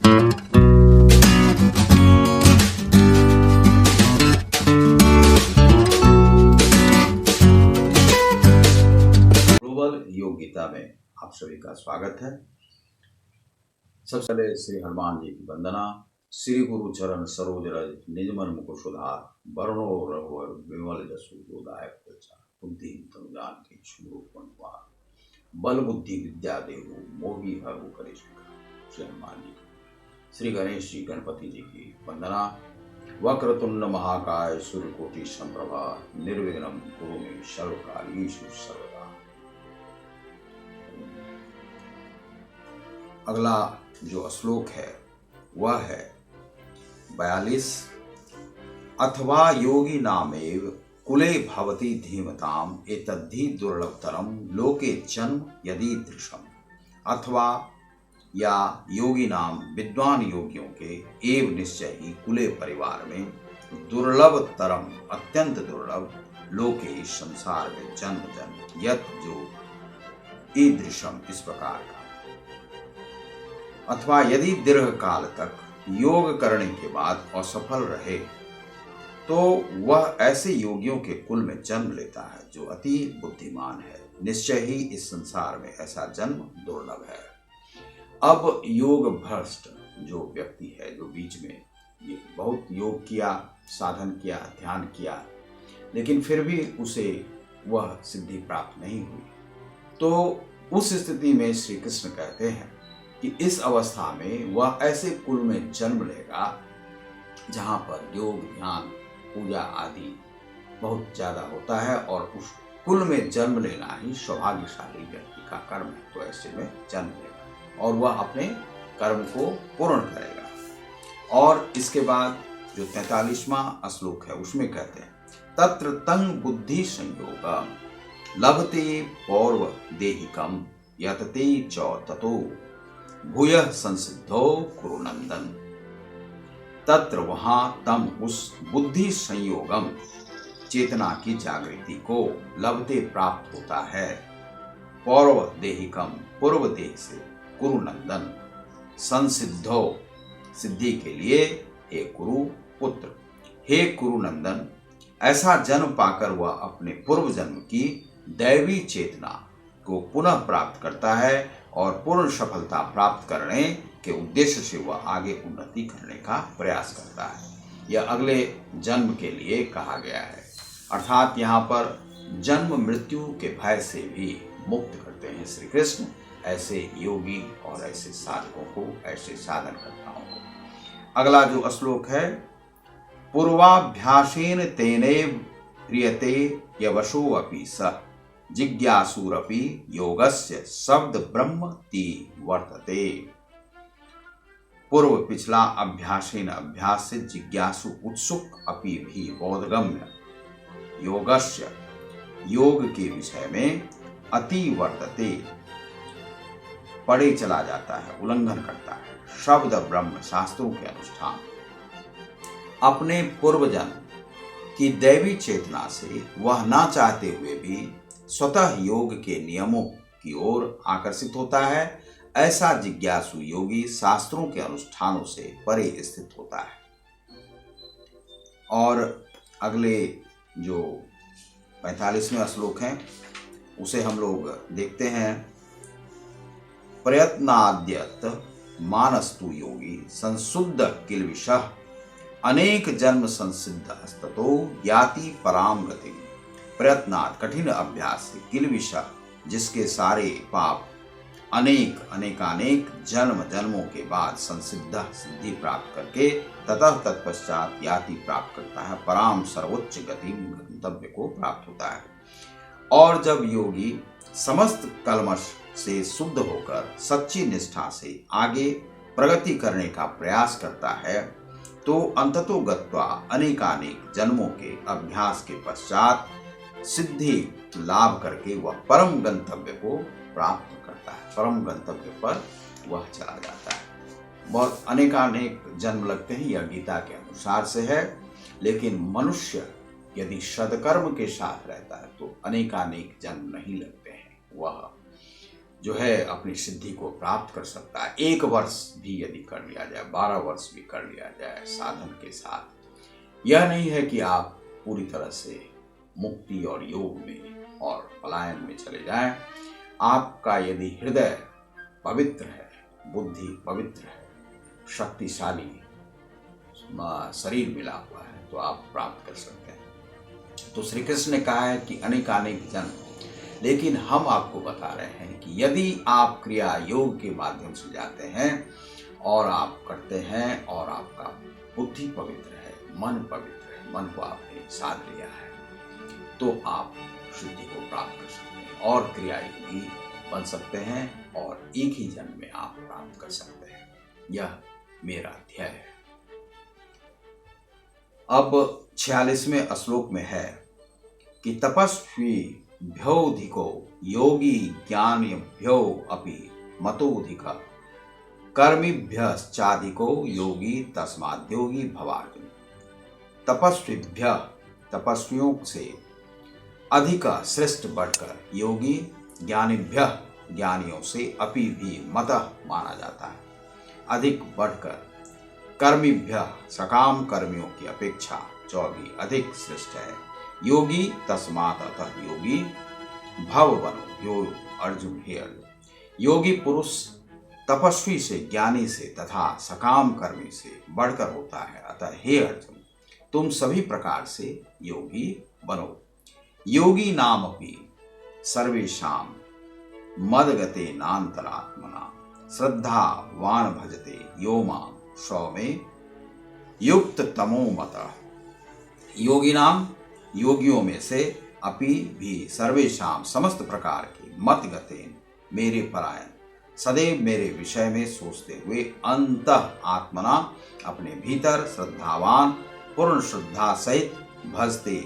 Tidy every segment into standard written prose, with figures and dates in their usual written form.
Global योग गीता में आप सभी का स्वागत है। सबसे पहले श्री हनुमान जी की वंदना। श्री गुरु चरण सरोज रज निज मन मुकुर सुधार, वरुणो रघुवर विमल जसु गोदायक प्रचार, बुद्धि तनु जान के बल बुद्धि विद्या देहु मोहि हरु कलेश विकार। श्री हनुमान जी की। श्री गणेश जी गणपति जी की वंदना। वक्रतुंड महाकाय सूर्यकोटि संप्रभा, निर्विघ्नं कुरु मे सर्वकार्येषु सर्वदा। अगला जो श्लोक है वह है 42। अथवा योगी नामेव कुले भवति धीमताम एतद्धि दुर्लभतरम लोके जन्म यदीदृशम। अथवा या योगी नाम विद्वान योगियों के एव निश्चय ही कुले परिवार में दुर्लभतरम अत्यंत दुर्लभ लोके संसार में जन्म जन्म यत जो ईदृशम इस प्रकार का। अथवा यदि दीर्घ काल तक योग करने के बाद असफल रहे तो वह ऐसे योगियों के कुल में जन्म लेता है जो अति बुद्धिमान है। निश्चय ही इस संसार में ऐसा जन्म दुर्लभ है। अब योग भ्रष्ट जो व्यक्ति है, जो बीच में ये बहुत योग किया, साधन किया, ध्यान किया, लेकिन फिर भी उसे वह सिद्धि प्राप्त नहीं हुई, तो उस स्थिति में श्री कृष्ण कहते हैं कि इस अवस्था में वह ऐसे कुल में जन्म लेगा जहां पर योग, ध्यान, पूजा आदि बहुत ज्यादा होता है और उस कुल में जन्म लेना ही सौभाग्यशाली व्यक्ति का कर्म है। तो ऐसे में जन्म लेगा और वह अपने कर्म को पूर्ण करेगा। और इसके बाद जो 43वां श्लोक है उसमें कहते हैं तत्र तंग बुद्धि संयोग लभते पौर्व देहिकम यतते च ततो भूयः संसिद्धो कुरु नंदन। तत्र वहां तम उस बुद्धि संयोगम चेतना की जागृति को लभते प्राप्त होता है पौर्व देहिकम पूर्व देह से कुरु नंदन संसिद्धो सिद्धि के लिए हे कुरु पुत्र, हे कुरु नंदन। ऐसा जन्म पाकर वह अपने पूर्व जन्म की दैवी चेतना को पुनः प्राप्त करता है और पूर्ण सफलता प्राप्त करने के उद्देश्य से वह आगे उन्नति करने का प्रयास करता है। यह अगले जन्म के लिए कहा गया है, अर्थात यहाँ पर जन्म मृत्यु के भय से भी मुक्त करते हैं श्री कृष्ण ऐसे योगी और ऐसे साधकों को, ऐसे साधनकर्ताओं को। अगला जो श्लोक है पूर्वाभ्यासेन तेने क्रियते यवशो अपि स जिज्ञासुरपि योगस्य शब्द ब्रह्म ति वर्तते। पूर्व पिछला अभ्यासेन अभ्यास से जिज्ञासु उत्सुक अपि भी बोधगम्य योगस्य योग के विषय में अति वर्तते पड़े चला जाता है, उल्लंघन करता है। शब्द ब्रह्म शास्त्रों के अनुष्ठान अपने पूर्व जन्म की दैवी चेतना से वह ना चाहते हुए भी स्वतः योग के नियमों की ओर आकर्षित होता है। ऐसा जिज्ञासु योगी शास्त्रों के अनुष्ठानों से परे स्थित होता है। और अगले जो 45वां श्लोक है उसे हम लोग देखते हैं प्रयत्नाद्यत मानस्तु योगी संशुद्ध किल्बिषः अनेक जन्म संसिद्ध अस्ततो याति पराम गति। प्रयत्नात् कठिन अभ्यास से किल्बिषः जिसके सारे पाप अनेकानेक जन्म जन्मों के बाद संसिद्ध सिद्धि प्राप्त करके ततः तत्पश्चात याति प्राप्त करता है, पराम सर्वोच्च गति गंतव्य को प्राप्त होता है। और जब योगी समस्त कल्मश से शुद्ध होकर सच्ची निष्ठा से आगे प्रगति करने का प्रयास करता है तो अंततो गत्वा अनेकानेक जन्मों के अभ्यास के पश्चात सिद्धि लाभ करके वह परम गंतव्य को प्राप्त करता है, परम गंतव्य पर वह चला जाता है। बहुत अनेकानेक जन्म लगते हैं, यह गीता के अनुसार से है, लेकिन मनुष्य यदि सदकर्म के साथ रहता है तो अनेकानेक जन्म नहीं लगते हैं। वह जो है अपनी सिद्धि को प्राप्त कर सकता है। 1 वर्ष भी यदि कर लिया जाए, 12 वर्ष भी कर लिया जाए साधन के साथ, यह नहीं है कि आप पूरी तरह से मुक्ति और योग में और पलायन में चले जाएं। आपका यदि हृदय पवित्र है, बुद्धि पवित्र है, शक्तिशाली शरीर मिला हुआ है, तो आप प्राप्त कर सकते हैं। तो श्री कृष्ण ने कहा है कि अनेकानेक जन्म, लेकिन हम आपको बता रहे हैं कि यदि आप क्रिया योग के माध्यम से जाते हैं और आप करते हैं और आपका बुद्धि पवित्र है, मन पवित्र है, मन को आपने साध लिया है, तो आप शुद्धि को प्राप्त कर सकते हैं और क्रिया योगी बन सकते हैं और एक ही जन्म में आप प्राप्त कर सकते हैं। यह मेरा ध्येय है। अब 46वें श्लोक में है कि तपस्वी भ्योधिको योगी ज्ञानिभ्यो अपि मतोधिक कर्मिभ्यश्चाधिको योगी तस्माद्योगी भवार्जुन। तपस्वीभ्य, तपस्वियों से अधिक श्रेष्ठ बढ़कर योगी, ज्ञानिभ्य, ज्ञानियों से अपि भी मतः माना जाता है, अधिक बढ़कर, कर्मिभ्य, सकाम कर्मियों की अपेक्षा जो भी अधिक श्रेष्ठ है, योगी तस्मात् अतः योगी भव बनो। योग अर्जुन, हे अर्जुन, योगी पुरुष तपस्वी से, ज्ञानी से तथा सकाम कर्मी से बढ़कर होता है, अतः हे अर्जुन तुम सभी प्रकार से योगी बनो। योगी नाम अपि सर्वेषां मदगते नान्तरात्मना श्रद्धावान भजते यो मां सौमे युक्त तमो मतः। योगी नाम, योगियों में से, अपि भी, सर्वेषां, समस्त प्रकार के, मत गतेन, मेरे परायण, सदैव मेरे विषय में सोचते हुए, अंतः आत्मना, अपने भीतर, श्रद्धावान, पूर्ण श्रद्धा सहित भजते,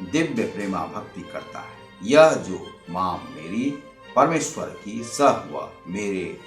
दिव्य प्रेमा भक्ति करता है। यह जो माम, मेरी, परमेश्वर की, सह वह, मेरे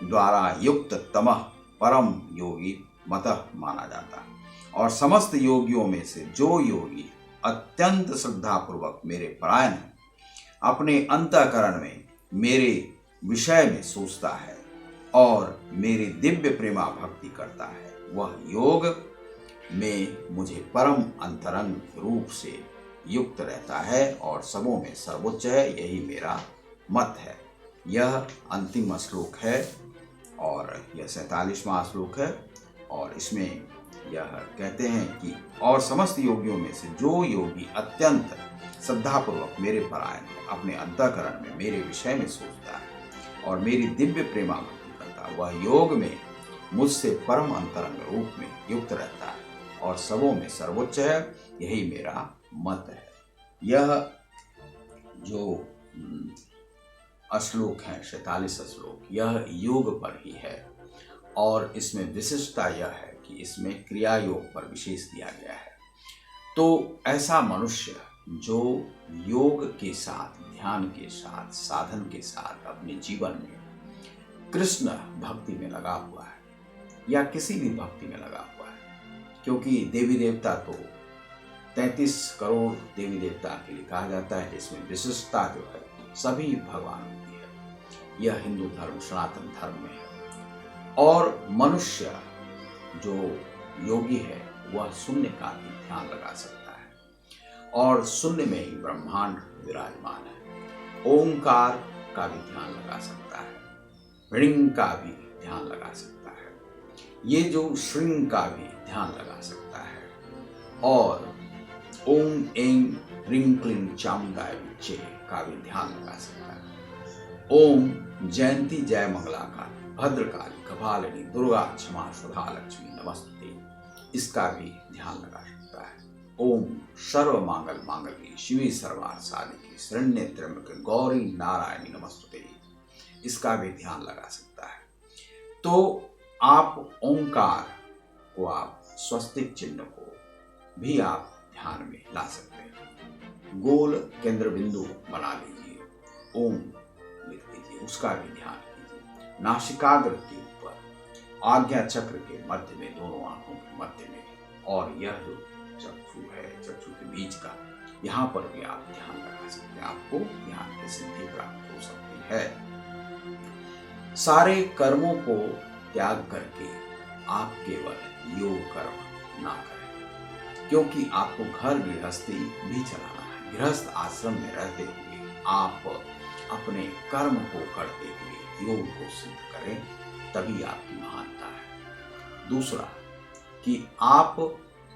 द्वारा युक्त तमः, परम योगी मतः माना जाता है। और समस्त योगियों में से जो योगी अत्यंत श्रद्धापूर्वक मेरे परायण है, अपने अंतःकरण में मेरे विषय में सोचता है और मेरी दिव्य प्रेमा भक्ति करता है, वह योग में मुझे परम अंतरंग रूप से युक्त रहता है और सबों में सर्वोच्च है। यही मेरा मत है। यह अंतिम श्लोक है और यह 47वां श्लोक है और इसमें यह कहते हैं कि और समस्त योगियों में से जो योगी अत्यंत श्रद्धापूर्वक मेरे परायण है, अपने अंतःकरण में मेरे विषय में सोचता है और मेरी दिव्य प्रेमा भक्ति करता है, वह योग में मुझसे परम अंतरंग रूप में युक्त रहता है और सबों में सर्वोच्च है। यही मेरा मत है। यह जो श्लोक है, 46 श्लोक, यह योग पर ही है और इसमें विशिष्टता यह है कि इसमें क्रिया योग पर विशेष दिया गया है। तो ऐसा मनुष्य जो योग के साथ, ध्यान के साथ, साधन के साथ अपने जीवन में कृष्ण भक्ति में लगा हुआ है या किसी भी भक्ति में लगा हुआ है, क्योंकि देवी देवता तो 33 करोड़ देवी देवता के लिए कहा जाता है, जिसमें विशिष्टता जो है सभी भगवानों की है। यह हिंदू धर्म, सनातन धर्म में है। और मनुष्य जो योगी है वह शून्य का भी ध्यान लगा सकता है और शून्य में ही ब्रह्मांड विराजमान है। ओंकार का भी ध्यान लगा सकता है, ह्रीं का भी ध्यान लगा सकता है, ये जो श्रीं का भी ध्यान लगा सकता है और ओम ऐं ह्रीं क्लीं चामुंडाय विच्चे का भी ध्यान लगा सकता है। ओम जयंती जय मंगला का, भद्रकाली, कपालिनी, दुर्गा, क्षमा, सुधा, लक्ष्मी नमस्ते, इसका भी ध्यान लगा सकता है। ओम सर्व मांगल मांगल्ये शिवे सर्वार्थ साधिके शरण्ये त्र्यंबके गौरी नारायणी नमस्ते, इसका भी ध्यान लगा सकता है। तो आप ओंकार को, आप स्वस्तिक चिन्ह को भी आप ध्यान में ला सकते हैं। गोल केंद्र बिंदु बना लीजिए, ओम लिख दीजिए, उसका भी ध्यान कीजिए। नासिकाग्र के ऊपर, आज्ञा चक्र के मध्य में, दोनों आंखों के मध्य में, और यह जो चक्षु है, चक्षु के बीच का, यहाँ पर भी आप ध्यान लगा सकते हैं। आपको ध्यान की सिद्धि प्राप्त हो सकती है। सारे कर्मों को त्याग करके आप केवल योग कर्म ना करें, क्योंकि आपको घर गृहस्थी भी चलाना है। गृहस्थ आश्रम में रहते हुए आप अपने कर्म को करते हुए योग को सिद्ध करें, तभी आपकी महानता है। दूसरा कि आप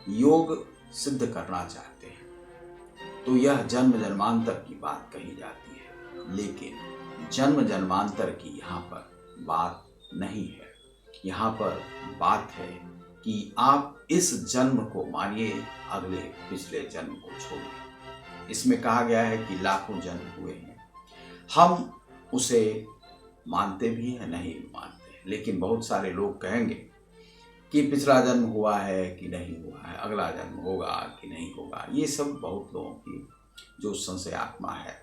योग सिद्ध करना चाहते हैं तो यह जन्म जन्मांतर की बात कही जाती है, लेकिन जन्म जन्मांतर की यहाँ पर बात नहीं है। यहाँ पर बात है कि आप इस जन्म को मानिए, अगले पिछले जन्म को छोड़िए। इसमें कहा गया है कि लाखों जन्म हुए हैं, हम उसे मानते भी हैं, नहीं भी मानते, लेकिन बहुत सारे लोग कहेंगे कि पिछला जन्म हुआ है कि नहीं हुआ है, अगला जन्म होगा कि नहीं होगा। ये सब बहुत लोगों की जो संशय आत्मा है,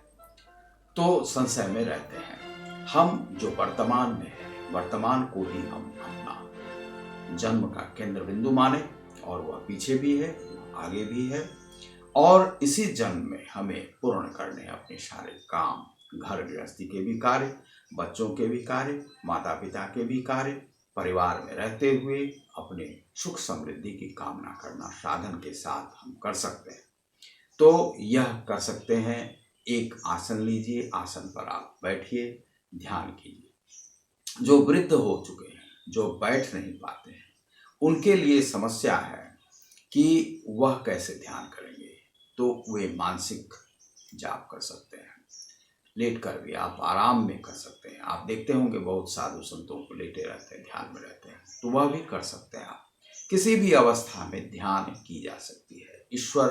तो संशय में रहते हैं। हम जो वर्तमान में है, वर्तमान को ही हम अपना जन्म का केंद्र बिंदु माने, और वह पीछे भी है, आगे भी है, और इसी जन्म में हमें पूर्ण करने अपने सारे काम, घर गृहस्थी के भी कार्य, बच्चों के भी कार्य, माता पिता के भी कार्य, परिवार में रहते हुए अपने सुख समृद्धि की कामना करना साधन के साथ हम कर सकते हैं। तो यह कर सकते हैं। एक आसन लीजिए, आसन पर आप बैठिए, ध्यान कीजिए। जो वृद्ध हो चुके हैं, जो बैठ नहीं पाते हैं, उनके लिए समस्या है कि वह कैसे ध्यान करेंगे, तो वे मानसिक जाप कर सकते हैं। लेट कर भी आप आराम में कर सकते हैं। आप देखते होंगे बहुत साधु संतों को लेटे रहते हैं, ध्यान में रहते हैं, तो वह भी कर सकते हैं। आप किसी भी अवस्था में ध्यान की जा सकती है, ईश्वर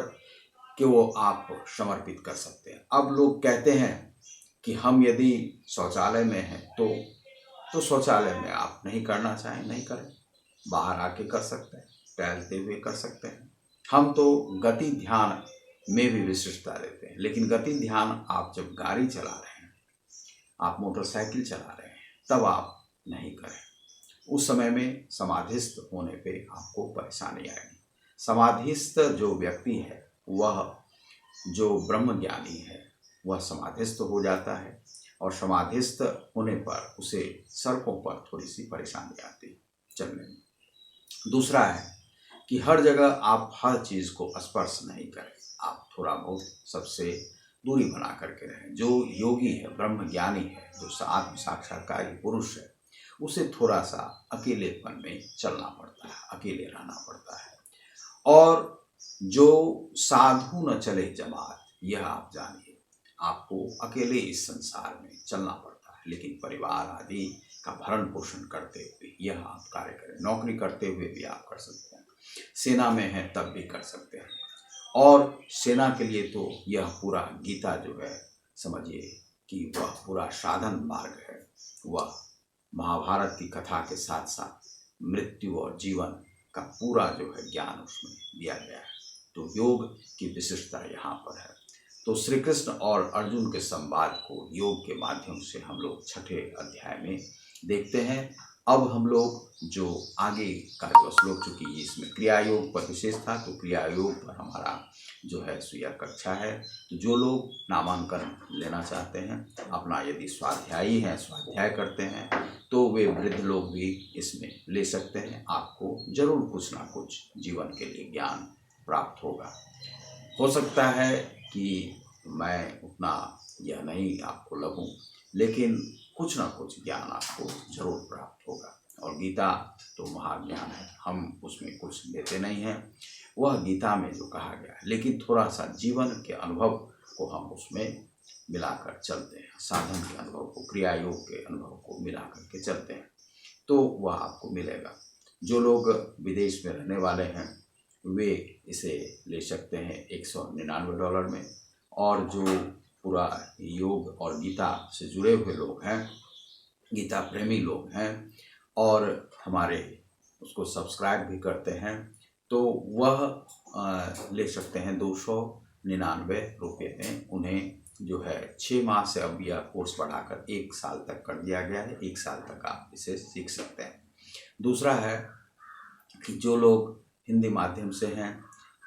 के वो आप समर्पित कर सकते हैं। अब लोग कहते हैं कि हम यदि शौचालय में हैं तो शौचालय में आप नहीं करना चाहें, नहीं करें, बाहर आके कर सकते हैं, टहलते हुए कर सकते हैं। हम तो गति ध्यान में भी विशिष्टता देते हैं, लेकिन गति ध्यान आप जब गाड़ी चला रहे हैं, आप मोटरसाइकिल चला रहे हैं, तब आप नहीं करें। उस समय में समाधिस्थ होने पे आपको परेशानी आएगी। समाधिस्थ जो व्यक्ति है, वह जो ब्रह्म ज्ञानी है, वह समाधिस्थ हो जाता है, और समाधिस्थ होने पर उसे सड़कों पर थोड़ी सी परेशानी आती चलने में। दूसरा है कि हर जगह आप हर चीज़ को स्पर्श नहीं करें, आप थोड़ा बहुत सबसे दूरी बना करके रहें। जो योगी है, ब्रह्म ज्ञानी है, जो आत्म साक्षात्कारी पुरुष है, उसे थोड़ा सा अकेलेपन में चलना पड़ता है, अकेले रहना पड़ता है। और जो साधु न चले जमात, यह आप जानिए, आपको अकेले इस संसार में चलना पड़ता है, लेकिन परिवार आदि का भरण पोषण करते हुए यह आप कार्य करें। नौकरी करते हुए भी आप कर सकते हैं, सेना में है तब भी कर सकते हैं। और सेना के लिए तो यह पूरा गीता जो है, समझिए कि वह पूरा साधन मार्ग है। वह महाभारत की कथा के साथ साथ मृत्यु और जीवन का पूरा जो है ज्ञान उसमें दिया गया है। तो योग की विशिष्टता यहाँ पर है। तो श्री कृष्ण और अर्जुन के संवाद को योग के माध्यम से हम लोग 6ठे अध्याय में देखते हैं। अब हम लोग जो आगे का जो श्लोक, चूंकि इसमें क्रिया योग पर विशेष था, तो क्रिया योग पर हमारा जो है सुया कक्षा है। तो जो लोग नामांकन लेना चाहते हैं, अपना यदि स्वाध्यायी हैं, स्वाध्याय करते हैं, तो वे वृद्ध लोग भी इसमें ले सकते हैं। आपको जरूर कुछ ना कुछ जीवन के लिए ज्ञान प्राप्त होगा। हो सकता है कि मैं उतना यह नहीं आपको लगूं, लेकिन कुछ ना कुछ ज्ञान आपको जरूर प्राप्त होगा। और गीता तो महाज्ञान है, हम उसमें कुछ लेते नहीं हैं, वह गीता में जो कहा गया है, लेकिन थोड़ा सा जीवन के अनुभव को हम उसमें मिलाकर चलते हैं, साधन के अनुभव को, क्रिया योग के अनुभव को मिला करके चलते हैं, तो वह आपको मिलेगा। जो लोग विदेश में रहने वाले हैं, वे इसे ले सकते हैं $199 में। और जो पूरा योग और गीता से जुड़े हुए लोग हैं, गीता प्रेमी लोग हैं, और हमारे उसको सब्सक्राइब भी करते हैं, तो वह ले सकते हैं $299 में। उन्हें जो है 6 माह से अब यह कोर्स बढ़ाकर 1 साल तक कर दिया गया है। 1 साल तक आप इसे सीख सकते हैं। दूसरा है कि जो लोग हिंदी माध्यम से हैं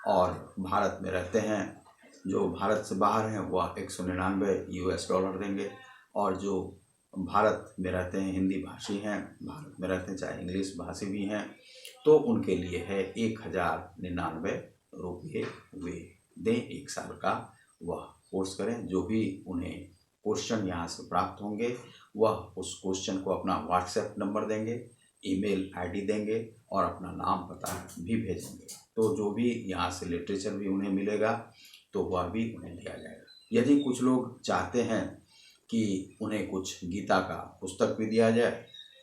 और भारत में रहते हैं, जो भारत से बाहर हैं, वह $199 देंगे, और जो भारत में रहते हैं, हिंदी भाषी हैं, भारत में रहते हैं, चाहे इंग्लिश भाषी भी हैं, तो उनके लिए है 1099 रुपये वे दें, 1 साल का वह कोर्स करें। जो भी उन्हें क्वेश्चन यहाँ से प्राप्त होंगे वह उस क्वेश्चन को अपना व्हाट्सएप नंबर देंगे, ईमेल आईडी देंगे और अपना नाम पता भी भेजेंगे। तो जो भी यहाँ से लिटरेचर भी उन्हें मिलेगा तो वह भी उन्हें दिया जाएगा। यदि कुछ लोग चाहते हैं कि उन्हें कुछ गीता का पुस्तक भी दिया जाए,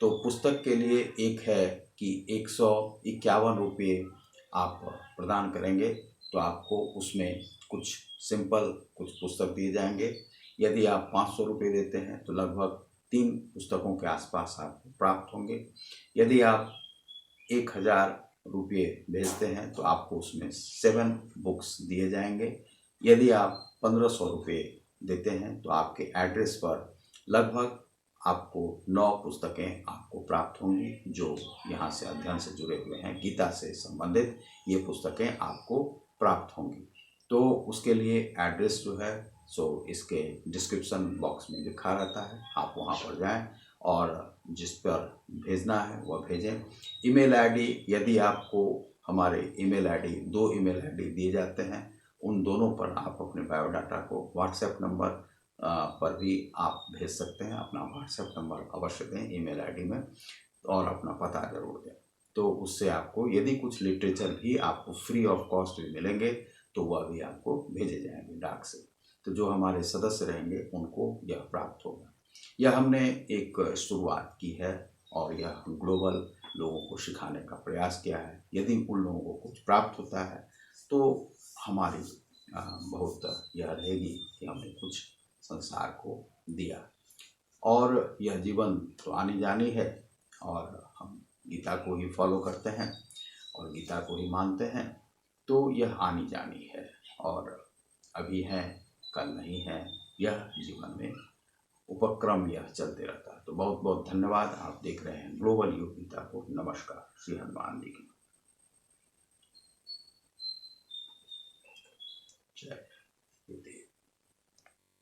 तो पुस्तक के लिए एक है कि 151 रुपये आप प्रदान करेंगे तो आपको उसमें कुछ सिंपल कुछ पुस्तक दिए जाएंगे। यदि आप 500 रुपये देते हैं तो लगभग 3 पुस्तकों के आसपास आपको प्राप्त होंगे। यदि आप 1000 रुपये भेजते हैं तो आपको उसमें 7 बुक्स दिए जाएंगे। यदि आप 1500 रुपये देते हैं तो आपके एड्रेस पर लगभग आपको 9 पुस्तकें आपको प्राप्त होंगी जो यहाँ से अध्ययन से जुड़े हुए हैं, गीता से संबंधित ये पुस्तकें आपको प्राप्त होंगी। तो उसके लिए एड्रेस जो है सो इसके डिस्क्रिप्शन बॉक्स में लिखा रहता है, आप वहाँ पर जाएं और जिस पर भेजना है वह भेजें। ईमेल आईडी, यदि आपको हमारे ईमेल आईडी 2 ईमेल आईडी दिए जाते हैं, उन दोनों पर आप अपने बायोडाटा को व्हाट्सएप नंबर पर भी आप भेज सकते हैं। अपना व्हाट्सएप नंबर अवश्य दें ईमेल आईडी में और अपना पता जरूर दें। तो उससे आपको यदि कुछ लिटरेचर भी आपको फ्री ऑफ कॉस्ट भी मिलेंगे तो वह भी आपको भेजे जाएंगे डाक से। तो जो हमारे सदस्य रहेंगे उनको यह प्राप्त होगा। यह हमने एक शुरुआत की है और यह ग्लोबल लोगों को सिखाने का प्रयास किया है। यदि उन लोगों को कुछ प्राप्त होता है तो हमारी बहुत यह रहेगी कि हमने कुछ संसार को दिया। और यह जीवन तो आनी जानी है और हम गीता को ही फॉलो करते हैं और गीता को ही मानते हैं, तो यह आनी जानी है और अभी है कल नहीं है, यह जीवन में उपक्रम यह चलते रहता है। तो बहुत बहुत धन्यवाद। आप देख रहे हैं ग्लोबल युग गीता को। नमस्कार। श्री हनुमान जी की जय।